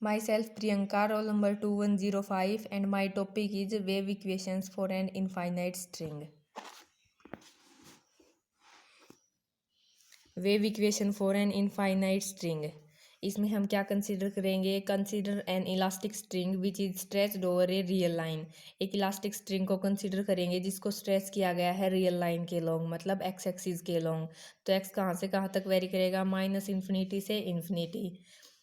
Myself Priyanka, roll number 2105, and my topic is wave equations for an infinite string. Wave equation for an infinite string. इसमें हम क्या consider करेंगे? Consider N elastic string which is stretched over a real line. एक elastic string को consider करेंगे जिसको stretch किया गया है रियल लाइन के लॉन्ग, मतलब एक्स एक्सिस के लॉन्ग। तो एक्स कहाँ से कहाँ तक वेरी करेगा? माइनस इन्फिनिटी से infinity.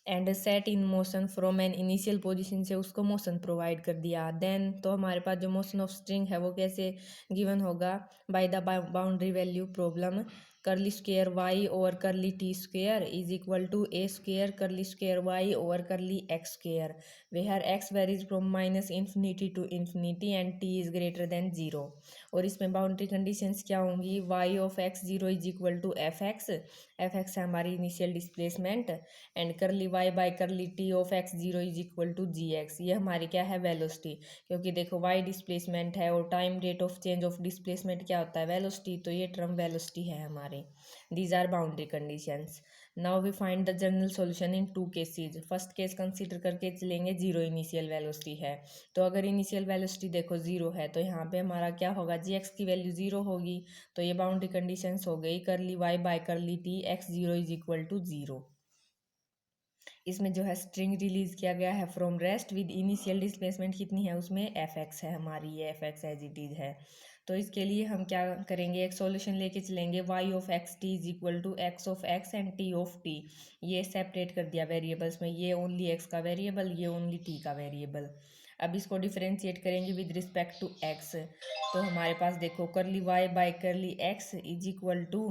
And set in motion from an initial position से उसको मोशन प्रोवाइड कर दिया। देन तो हमारे पास जो मोशन ऑफ स्ट्रिंग है वो कैसे गिवन होगा? By the boundary value problem. Curly square Y over curly T square is equal to A square curly square Y over curly x square, where X varies from minus infinity to infinity and T is greater than zero. और इसमें boundary conditions क्या होंगी? Y of x zero is equal to F x है हमारी initial displacement, and curly Y by curly T of x zero is equal to g x, ये हमारी क्या है? वेलोसिटी। क्योंकि देखो वाई डिस्प्लेसमेंट है और time rate of change of displacement क्या होता है? वेलोसिटी। तो ये टर्म वेलोसिटी है हमारी। These are boundary conditions. Now we find the general solution in two cases. First case consider करके चलेंगे, जीरो इनिशियल वेलोसिटी है। तो अगर इनिशियल वेलोसिटी देखो जीरो है तो यहाँ पे हमारा क्या होगा? जी एक्स की वैल्यू जीरो होगी। तो ये बाउंड्री कंडीशंस हो गई। Curly Y by curly t x zero is equal to zero. इसमें जो है स्ट्रिंग रिलीज किया गया है from rest with initial displacement कितनी है? उसमें एफ एक्स है हमारी, ये f x as it is है। तो इसके लिए हम क्या करेंगे? एक सॉल्यूशन लेके चलेंगे। Y of x t is equal to x of x and t of t. ये सेपरेट कर दिया वेरिएबल्स में, ये ओनली एक्स का वेरिएबल, ये ओनली टी का वेरिएबल। अब इसको डिफरेंशिएट करेंगे विद रिस्पेक्ट टू एक्स। तो हमारे पास देखो curly Y by curly x is equal to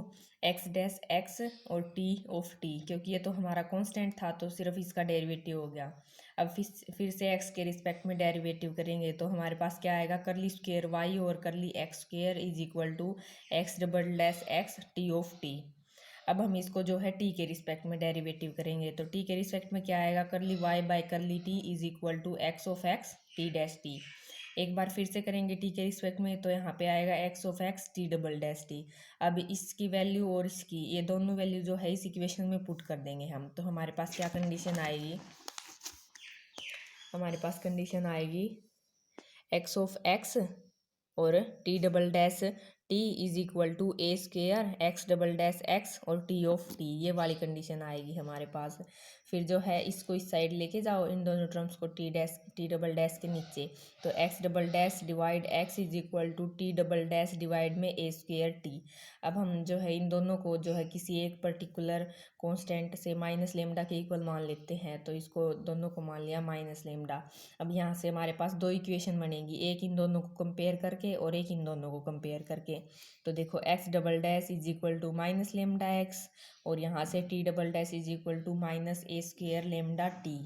x dash x और टी ऑफ टी, क्योंकि ये तो हमारा कांस्टेंट था तो सिर्फ इसका डेरिवेटिव हो गया। अब फिर से एक्स के रिस्पेक्ट में डेरिवेटिव करेंगे तो हमारे पास क्या आएगा? करली स्क्वेयर वाई और curly x square is equal to x double dash x t of t. अब हम इसको जो है टी के रिस्पेक्ट में डेरिवेटिव करेंगे तो टी के रिस्पेक्ट में क्या आएगा? Curly Y by curly t is equal to x of x t dash t. एक बार फिर से करेंगे टी के रिस्पेक्ट में तो यहाँ पे आएगा x of x T double dash T. अब इसकी वैल्यू और इसकी, ये दोनों वैल्यू जो है इस इक्वेशन में पुट कर देंगे हम। तो हमारे पास क्या कंडीशन आएगी? हमारे पास कंडीशन आएगी एक्स ऑफ एक्स और t double dash T is equal to A square x double dash x और टी ऑफ टी, ये वाली कंडीशन आएगी हमारे पास। फिर जो है इसको इस साइड लेके जाओ, इन दोनों टर्म्स को टी डबल डैश के नीचे। तो x double dash divide x is equal to t double dash divide में ए स्क्वेयर टी। अब हम जो है इन दोनों को जो है किसी एक पर्टिकुलर कांस्टेंट से माइनस लेमडा के इक्वल मान लेते हैं, तो इसको दोनों को मान लिया माइनस लेमडा। अब यहाँ से हमारे पास दो इक्वेशन बनेगी, एक इन दोनों को कंपेयर करके और एक इन दोनों को कंपेयर करके। तो देखो x double dash is equal to minus lambda x और यहाँ से t double dash is equal to minus a square lambda t.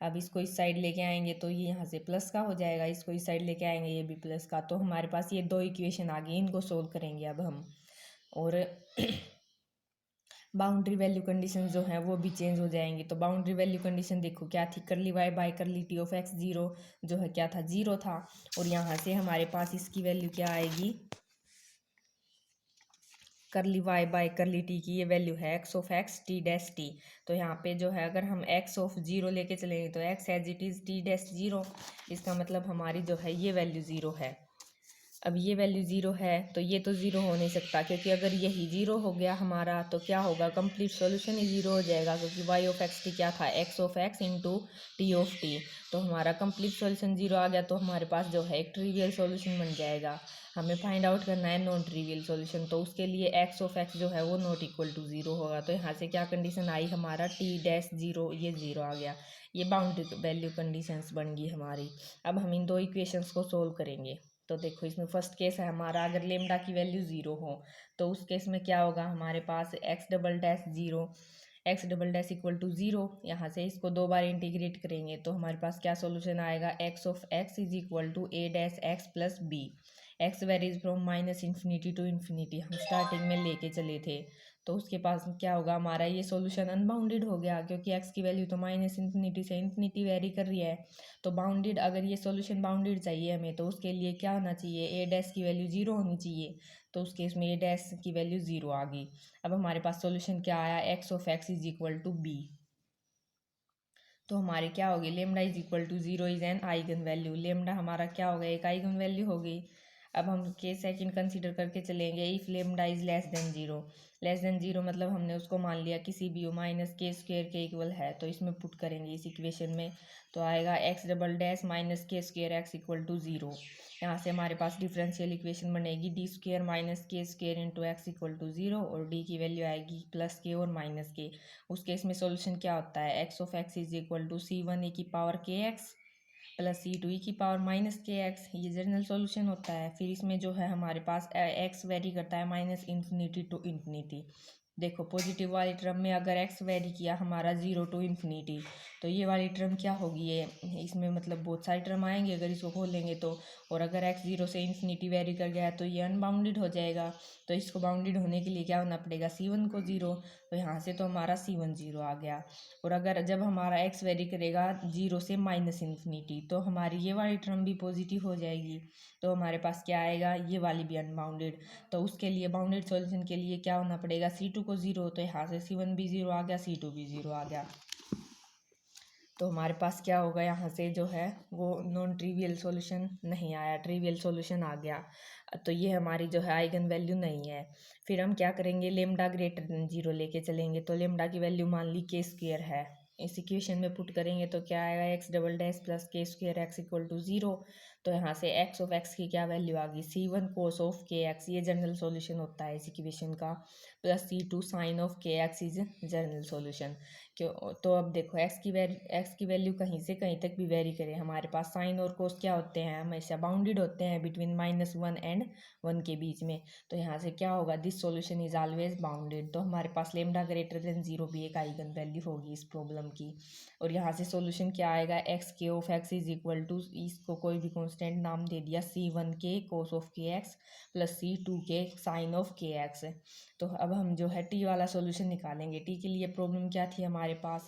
अब इसको इस साइड लेके आएंगे तो ये यहाँ से प्लस का हो जाएगा, इसको इस साइड लेके आएंगे ये भी प्लस का। तो हमारे पास ये दो इक्वेशन आ गई, इनको सोल्व करेंगे अब हम। और बाउंड्री वैल्यू कंडीशन जो है वो भी चेंज हो जाएंगी। तो बाउंड्री वैल्यू कंडीशन देखो क्या थी? Curly Y by curly T of x zero जो है क्या था? जीरो था। और यहाँ से हमारे पास इसकी वैल्यू क्या आएगी? करली वाई बाय करली टी की ये वैल्यू है X of x t dash T. तो यहाँ पे जो है अगर हम एक्स ऑफ जीरो लेके चलेंगे तो x as it is t dash zero, इसका मतलब हमारी जो है ये वैल्यू ज़ीरो है। अब ये वैल्यू ज़ीरो है तो ये तो ज़ीरो हो नहीं सकता, क्योंकि अगर यही ज़ीरो हो गया हमारा तो क्या होगा? कंप्लीट सॉल्यूशन ही ज़ीरो हो जाएगा, क्योंकि वाई ऑफ एक्स टी क्या था? X of x into T of T. तो हमारा कंप्लीट सॉल्यूशन ज़ीरो आ गया, तो हमारे पास जो है एक ट्रिवियल सॉल्यूशन बन जाएगा। हमें फाइंड आउट करना है नॉन ट्रिवियल सॉल्यूशन, तो उसके लिए एक्स ऑफ एक्स जो है वो नॉट इक्वल टू ज़ीरो होगा। तो यहाँ से क्या कंडीशन आई हमारा? टी डैश ज़ीरो, ये ज़ीरो आ गया। ये बाउंड्री वैल्यू कंडीशंस बन गई हमारी। अब हम इन दो इक्वेशंस को सोल्व करेंगे। तो देखो इसमें फर्स्ट केस है हमारा, अगर लेमडा की वैल्यू ज़ीरो हो तो उस केस में क्या होगा? हमारे पास X double dash zero, X double dash equal to zero. यहाँ से इसको दो बार इंटीग्रेट करेंगे तो हमारे पास क्या सॉल्यूशन आएगा? X of x is equal to a dash x plus b. X varies from minus infinity to infinity, हम स्टार्टिंग में लेके चले थे। तो उसके पास क्या होगा? हमारा ये सॉल्यूशन अनबाउंडेड हो गया, क्योंकि एक्स की वैल्यू तो माइनस इन्फिनिटी से इन्फिनिटी वेरी कर रही है। तो बाउंडेड, अगर ये सॉल्यूशन बाउंडेड चाहिए हमें तो उसके लिए क्या होना चाहिए? ए डैश की वैल्यू ज़ीरो होनी चाहिए। तो उस केस में ए डैश की वैल्यू ज़ीरो आ गई। अब हमारे पास सॉल्यूशन क्या आया? X of x is equal to b. तो हमारे क्या होगी, lambda is equal to zero is an eigen value. Lambda हमारा क्या होगा, एक आइगन वैल्यू होगी। अब हम केस सेकंड कंसीडर करके चलेंगे। If lambda is less than zero, less than zero मतलब हमने उसको मान लिया किसी भी माइनस के स्क्वेयर के इक्वल है, तो इसमें पुट करेंगे इस इक्वेशन में। तो आएगा x double dash minus k square x equal to zero. यहाँ से हमारे पास डिफरेंशियल इक्वेशन बनेगी d square minus k square into x equal to zero, और डी की वैल्यू आएगी प्लस के और माइनस के। उस केस में सोल्यूशन क्या होता है, X of x is equal to C one A की पावर के एक्स प्लस सी टू ई की पावर माइनस के एक्स, ये जनरल सॉल्यूशन होता है। फिर इसमें जो है हमारे पास एक्स वेरी करता है माइनस इन्फिनिटी टू इन्फिनिटी। देखो पॉजिटिव वाली टर्म में अगर एक्स वेरी किया हमारा जीरो टू इन्फिनिटी, तो ये वाली टर्म क्या होगी, ये इसमें मतलब बहुत सारी टर्म आएंगे अगर इसको खोलेंगे तो। और अगर एक्स जीरो से इन्फिनिटी वेरी कर गया तो ये अनबाउंडेड हो जाएगा। तो इसको बाउंडेड होने के लिए क्या होना पड़ेगा, सी वन को जीरो। तो यहाँ से तो हमारा सी वन जीरो आ गया। और अगर जब हमारा एक्स वेरी करेगा जीरो से माइनस इन्फिनिटी, तो हमारी ये वाली टर्म भी पॉजिटिव हो जाएगी। तो हमारे पास क्या आएगा, ये वाली भी अनबाउंडेड। तो उसके लिए बाउंडेड सॉल्यूशन के लिए क्या होना पड़ेगा, सी टू को जीरो, तो यहाँ से सी वन भी जीरो आ गया, सी टू भी जीरो आ गया। तो हमारे पास क्या होगा, यहाँ से जो है वो नॉन ट्रिवियल सॉल्यूशन नहीं आया, ट्रिवियल सॉल्यूशन आ गया। तो ये हमारी जो है आइगन वैल्यू नहीं है। फिर हम क्या करेंगे, लेमडा ग्रेटर देन जीरो लेके चलेंगे। तो लेमडा की वैल्यू मान ली के स्क्वेयर है, इस इक्वेशन में पुट करेंगे तो क्या आएगा, x double dash plus k square x equal to zero. तो यहाँ से एक्स ऑफ एक्स की क्या वैल्यू आ गई, सी वन कोस ऑफ के एक्स, ये जनरल सॉल्यूशन होता है इस इक्वेशन का, plus C two sine of के एक्स इज जनरल सॉल्यूशन। क्यों, तो अब देखो एक्स की वैल्यू कहीं से कहीं तक भी वेरी करे, हमारे पास साइन और कोस क्या होते हैं, हमेशा बाउंडेड होते हैं between minus one and one के बीच में। तो यहाँ से क्या होगा, this solution is always bounded. तो हमारे पास लेमडा ग्रेटर देन जीरो भी एक आइगन वैल्यू होगी इस प्रॉब्लम की। और यहाँ से सॉल्यूशन क्या आएगा, x k of x is equal to, इसको कोई भी कॉन्स्टेंट नाम दे दिया, सी वन के कोस ऑफ के x plus C two k sine of के एक्स। तो अब हम जो है टी वाला सॉल्यूशन निकालेंगे। टी के लिए प्रॉब्लम क्या थी हमारे पास,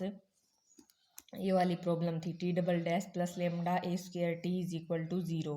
ये वाली प्रॉब्लम थी t double dash plus lambda a square t is equal to zero.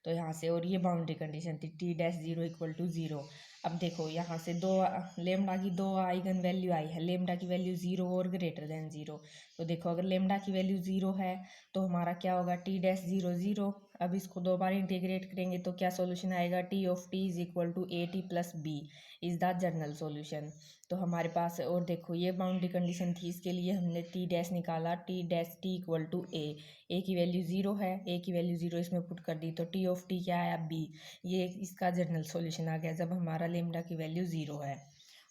तो यहाँ से, और ये बाउंड्री कंडीशन थी t dash zero equal to zero. अब देखो यहाँ से दो लेमडा की दो आइगन वैल्यू आई है, लेमडा की वैल्यू जीरो और ग्रेटर देन जीरो। तो देखो अगर लेमडा की वैल्यू जीरो है तो हमारा क्या होगा, टी डैश जीरो जीरो। अब इसको दो बार इंटीग्रेट करेंगे तो क्या सॉल्यूशन आएगा, t of T is equal to a T plus b is the general solution. तो हमारे पास, और देखो ये बाउंड्री कंडीशन थी, इसके लिए हमने टी डैश निकाला, T dash T equal to A की वैल्यू जीरो है, ए की वैल्यू जीरो इसमें पुट कर दी, तो टी ऑफ टी क्या आया, बी। ये इसका जनरल सॉल्यूशन आ गया जब हमारा लेमडा की वैल्यू जीरो है।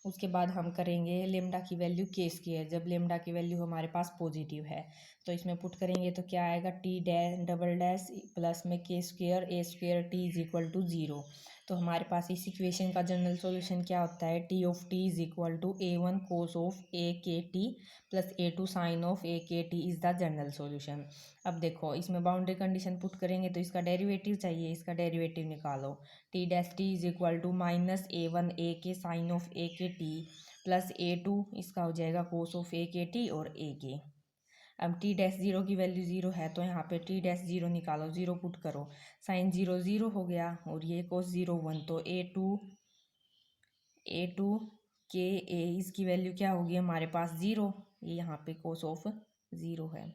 उसके बाद हम करेंगे लेमडा की वैल्यू के स्क्वेयर, जब लेमडा की वैल्यू हमारे पास पॉजिटिव है। तो इसमें पुट करेंगे तो क्या आएगा, t dash double dash plus में k square a square t is equal to zero. तो हमारे पास इस इक्वेशन का जनरल सॉल्यूशन क्या होता है, T of T is equal to A one cos of A K T plus A two sine of A K T is the general solution. अब देखो इसमें बाउंड्री कंडीशन पुट करेंगे तो इसका डेरिवेटिव चाहिए, इसका डेरिवेटिव निकालो। T dash T is equal to minus A one A K sine of A K T plus A to, इसका हो जाएगा कोस ऑफ ए के टी और ए के। अब टी डैश जीरो की वैल्यू जीरो है तो यहाँ पे टी डैश जीरो निकालो, जीरो पुट करो, साइन जीरो जीरो हो गया, और ये कोस जीरो वन, तो ए टू के ए, इसकी वैल्यू क्या होगी हमारे पास जीरो, ये यहाँ पे कोस ऑफ जीरो है।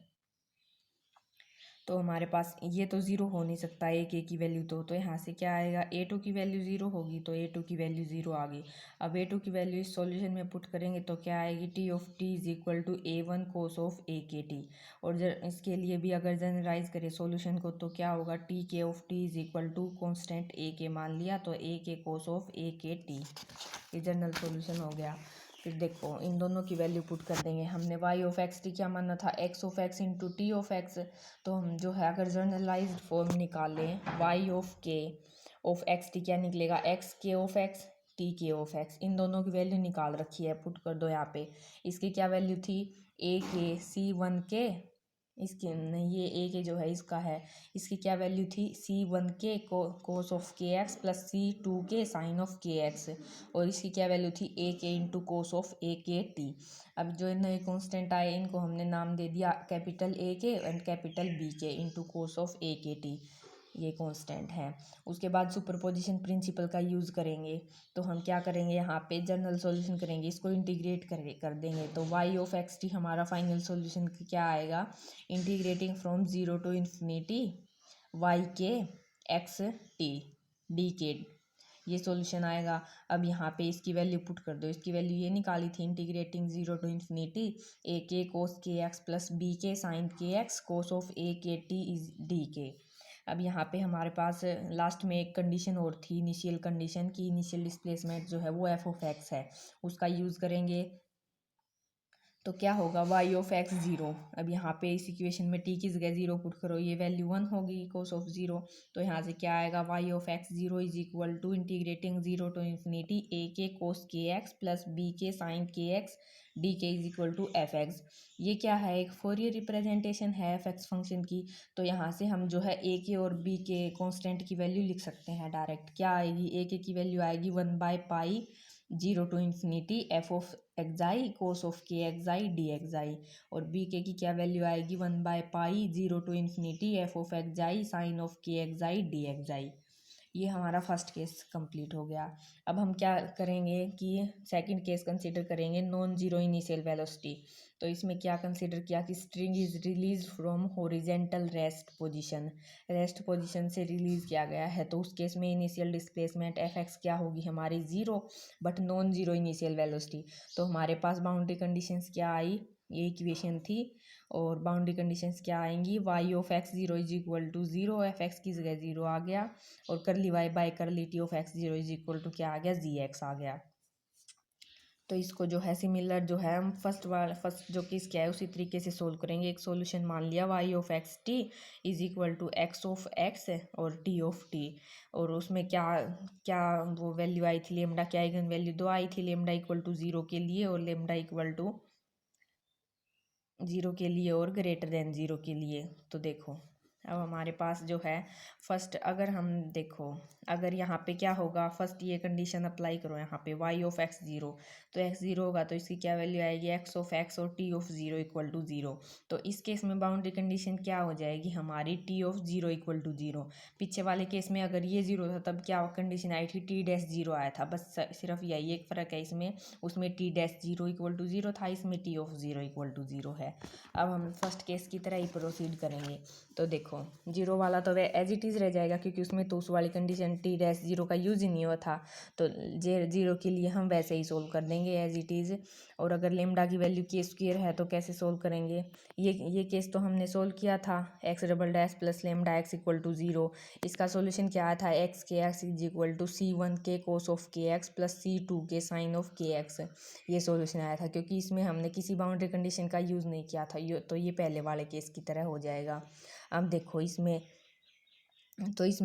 तो हमारे पास ये तो ज़ीरो हो नहीं सकता, एक ए की वैल्यू तो यहाँ से क्या आएगा, ए टू की वैल्यू ज़ीरो होगी, तो ए टू की वैल्यू ज़ीरो आ गई। अब ए टू की वैल्यू इस सॉल्यूशन में पुट करेंगे तो क्या आएगी, T of T is equal to A one cos of A K T. और इसके लिए भी अगर जनरलाइज करें सॉल्यूशन को तो क्या होगा, T K of T is equal to constant A K मान लिया, तो ए के cos of A K T, ये जनरल सॉल्यूशन हो गया। फिर देखो इन दोनों की वैल्यू पुट कर देंगे, हमने वाई ऑफ एक्स टी क्या माना था, x of x into T of x. तो हम जो है अगर जनरलाइज्ड फॉर्म निकालें, वाई ऑफ के ऑफ एक्स टी क्या निकलेगा, x k of x T K of x. इन दोनों की वैल्यू निकाल रखी है, पुट कर दो यहाँ पे। इसकी क्या वैल्यू थी, ए के सी वन के, इसकी नहीं, ये ए के जो है इसका है, इसकी क्या वैल्यू थी, सी वन के कोस ऑफ के x plus C two k sine of के एक्स, और इसकी क्या वैल्यू थी, ए के into cos of A K T. अब जो नए कॉन्स्टेंट आए इनको हमने नाम दे दिया कैपिटल ए के एंड कैपिटल बी के into cos of A K T. ये कांस्टेंट है। उसके बाद सुपरपोजिशन प्रिंसिपल का यूज़ करेंगे। तो हम क्या करेंगे, यहाँ पे जनरल सॉल्यूशन करेंगे, इसको इंटीग्रेट कर देंगे। तो वाई ऑफ एक्स टी हमारा फाइनल सॉल्यूशन क्या आएगा, integrating from zero to infinity y के एक्स टी डी के, ये सॉल्यूशन आएगा। अब यहाँ पे इसकी वैल्यू पुट कर दो। इसकी वैल्यू ये निकाली थी, इंटीग्रेटिंग ज़ीरो टू इन्फिनिटी ए के कोस के एक्स प्लस बी के साइन के x cos of A K T is D के। अब यहाँ पे हमारे पास लास्ट में एक कंडीशन और थी, इनिशियल कंडीशन की इनिशियल डिस्प्लेसमेंट जो है वो एफ ऑफ एक्स है, उसका यूज़ करेंगे। तो क्या होगा, वाई ऑफ एक्स ज़ीरो। अब यहाँ पे इस इक्वेशन में टी की जगह ज़ीरो पुट करो, ये वैल्यू 1 होगी कोस ऑफ ज़ीरो। तो यहाँ से क्या आएगा, Y of x zero is equal to integrating zero to infinity ए के कोस के एक्स प्लस बी के साइन के एक्स डी के is equal to F X. ये क्या है, एक फोरियर रिप्रेजेंटेशन है एफ एक्स फंक्शन की। तो यहाँ से हम जो है ए के और बी के कॉन्स्टेंट की वैल्यू लिख सकते हैं डायरेक्ट। क्या आएगी, ए के की वैल्यू आएगी 1/पाई zero to infinity F of xi cos of K xi D एक्साई, और बी के की क्या वैल्यू आएगी 1/पाई zero to infinity F of xi sine of K xi D एक्साई। ये हमारा फर्स्ट केस कंप्लीट हो गया। अब हम क्या करेंगे कि सेकंड केस कंसीडर करेंगे, नॉन जीरो इनिशियल वेलोसिटी। तो इसमें क्या कंसीडर किया कि string is release from horizontal rest position से रिलीज किया गया है। तो उस केस में इनिशियल डिस्प्लेसमेंट एफ एक्स क्या होगी हमारी zero, but non zero initial velocity. तो हमारे पास बाउंड्री कंडीशंस क्या आई, ये इक्वेशन थी, और बाउंड्री कंडीशंस क्या आएंगी, y of x zero is equal to zero, f x की जगह ज़ीरो आ गया, और curly y by curly T of x zero is equal to क्या आ गया, जी एक्स आ गया। तो इसको जो है सिमिलर जो है हम फर्स्ट जो केस क्या है उसी तरीके से सोल्व करेंगे। एक सॉल्यूशन मान लिया, y of x t is equal to x of x और टी ऑफ टी, और उसमें क्या क्या वो वैल्यू आई थी, लेमडा की आइगन वैल्यू दो आई थी, लेमडा इक्वल टू ज़ीरो के लिए और लेमडा इक्वल टू ज़ीरो के लिए और ग्रेटर देन ज़ीरो के लिए। तो देखो अब हमारे पास जो है फर्स्ट, अगर हम देखो अगर यहाँ पे क्या होगा, फर्स्ट ये कंडीशन अप्लाई करो यहाँ पे, वाई ऑफ एक्स ज़ीरो, तो एक्स ज़ीरो होगा तो इसकी क्या वैल्यू आएगी, एक्स ऑफ एक्स और t of zero equal to zero. तो इस केस में बाउंड्री कंडीशन क्या हो जाएगी हमारी, t of zero equal to zero. पीछे वाले केस में अगर ये ज़ीरो था तब क्या कंडीशन आई थी, टी डैश ज़ीरो आया था, बस सिर्फ यही एक फ़र्क है इसमें, उसमें t dash zero equal to zero था, इसमें t of zero equal to zero है। अब हम फर्स्ट केस की तरह ही प्रोसीड करेंगे। तो देखो जीरो वाला तो वह एज इट इज़ रह जाएगा, क्योंकि उसमें तो उस वाली कंडीशन टी डैश जीरो का यूज़ ही नहीं हुआ था। तो जीरो के लिए हम वैसे ही सोल्व कर देंगे एज इट इज़। और अगर लेमडा की वैल्यू के स्क्वायर है तो कैसे सोल्व करेंगे, ये केस तो हमने सोल्व किया था, x double dash plus lambda x equal to zero. इसका सोल्यूशन क्या आया था, x k x is equal to C one k cos of के x plus C two k sine of के एक्स। ये सोल्यूशन आया था, क्योंकि इसमें हमने किसी बाउंड्री कंडीशन का यूज़ नहीं किया था, तो ये पहले वाले केस की तरह हो जाएगा। अब देखो इसमें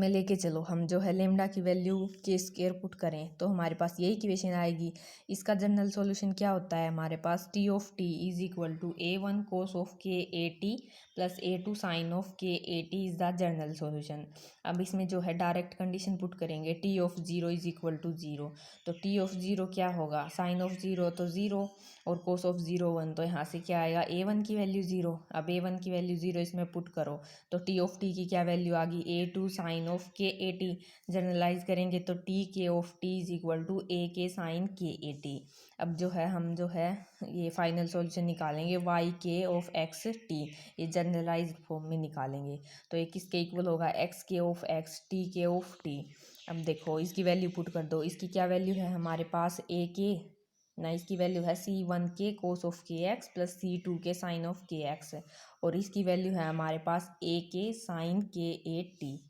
लेके चलो, हम जो है लेमडा की वैल्यू के स्क्वायर पुट करें तो हमारे पास यही इक्वेशन आएगी। इसका जनरल सॉल्यूशन क्या होता है हमारे पास, T of T is equal to A one cos of K A T plus A two sine of K A T is the general solution. अब इसमें जो है डायरेक्ट कंडीशन पुट करेंगे, T of zero is equal to zero. तो T of zero क्या होगा, sine of zero तो zero और कोस ऑफ ज़ीरो वन, तो यहाँ से क्या आएगा, ए वन की वैल्यू ज़ीरो। अब ए वन की वैल्यू ज़ीरो इसमें पुट करो तो टी ऑफ टी की क्या वैल्यू आ गई, ए two sine of K A T. Generalise करेंगे तो T K of T is equal to A K sine K A T. अब जो है हम जो है ये फाइनल सॉल्यूशन निकालेंगे, वाई के ऑफ एक्स टी, ये जनरलाइज फॉर्म में निकालेंगे। तो ये किसके इक्वल होगा, x k of x T K of t. अब देखो इसकी वैल्यू पुट कर दो, इसकी क्या वैल्यू है हमारे पास, ए के ना, इसकी वैल्यू है सी वन के कोस ऑफ के x plus C two k sine of के एक्स, और इसकी वैल्यू है हमारे पास ए K sine K A T.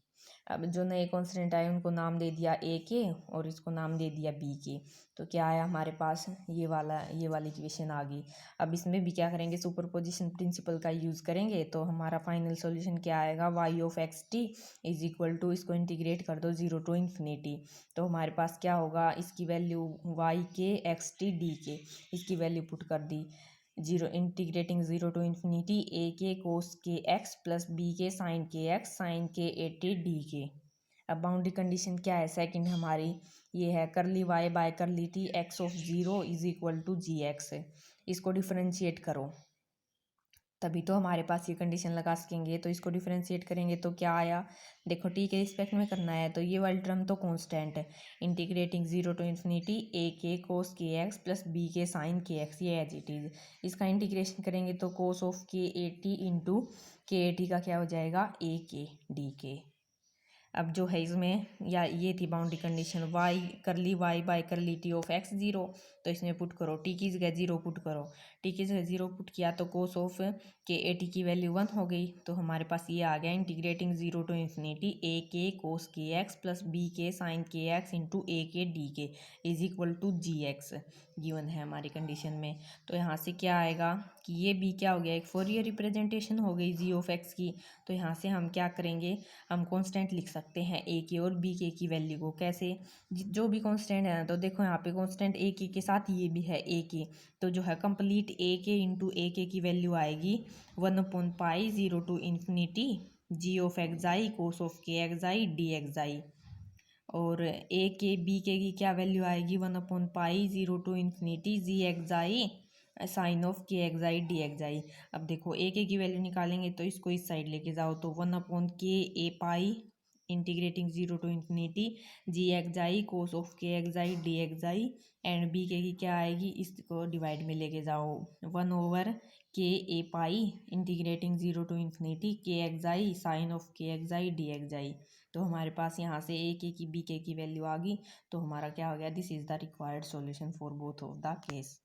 अब जो नए कॉन्स्टेंट आए उनको नाम दे दिया ए के और इसको नाम दे दिया बी के। तो क्या आया हमारे पास, ये वाली इक्वेशन आ गई। अब इसमें भी क्या करेंगे, सुपरपोजिशन प्रिंसिपल का यूज़ करेंगे। तो हमारा फाइनल सॉल्यूशन क्या आएगा, Y of x t is equal to, इसको इंटीग्रेट कर दो ज़ीरो टू इन्फिनिटी। तो हमारे पास क्या होगा, इसकी वैल्यू वाई के एक्स टी डी के, इसकी वैल्यू पुट कर दी, zero integrating zero to infinity ए के कोस के एक्स प्लस बी के साइन के X sine K A T D के। अब बाउंड्री कंडीशन क्या है, सेकंड हमारी ये है, curly Y by curly t x of zero is equal to g x. इसको डिफरेंशिएट करो तभी तो हमारे पास ये कंडीशन लगा सकेंगे। तो इसको डिफरेंशिएट करेंगे तो क्या आया, देखो टी के रिस्पेक्ट में करना है तो ये वाली टर्म तो कांस्टेंट है, इंटीग्रेटिंग जीरो टू इन्फिनिटी ए के कोस के एक्स प्लस बी के साइन के एक्स, ये एज इट इज़। इसका इंटीग्रेशन करेंगे तो कोस of K A T into के ए टी का क्या हो जाएगा, ए के डी के। अब जो है इसमें, या ये थी boundary condition, y curly y by curly T of x zero, तो इसमें पुट करो टी की जगह जीरो पुट करो, टी की जगह जीरो पुट किया तो कोस ऑफ के ए टी की वैल्यू 1 हो गई। तो हमारे पास ये आ गया इंटीग्रेटिंग जीरो टू इन्फिनिटी ए के कोस के एक्स प्लस बी के साइन के x into a k d के is equal to g x, given है हमारी कंडीशन में। तो यहाँ से क्या आएगा कि ये बी क्या हो गया, एक फोरियर रिप्रेजेंटेशन हो गई जी ऑफ एक्स की। तो यहाँ से हम क्या करेंगे, हम कांस्टेंट लिख सकते हैं ए के और बी के की वैल्यू को। कैसे, जो भी कांस्टेंट है ना, तो देखो यहाँ पे कांस्टेंट ए के साथ ये भी है ए के, तो जो है कंप्लीट ए के इंटू ए के की वैल्यू आएगी 1/पाई zero to infinity G of X I cos of के X I D X I. और ए के बी के की क्या वैल्यू आएगी 1/पाई zero to infinity G X I sine of के X I D X I. अब देखो ए के की वैल्यू निकालेंगे तो इसको इस साइड लेके जाओ तो 1/के A pi integrating zero to infinity G X I cos of के X I D X I, and B K की क्या आएगी, इसको डिवाइड में लेके जाओ 1/के A pi integrating zero to infinity K X I sine of के X I D X I. तो हमारे पास यहाँ से ए के की बी के की वैल्यू आ गई। तो हमारा क्या हो गया, this is the required solution for both of the case.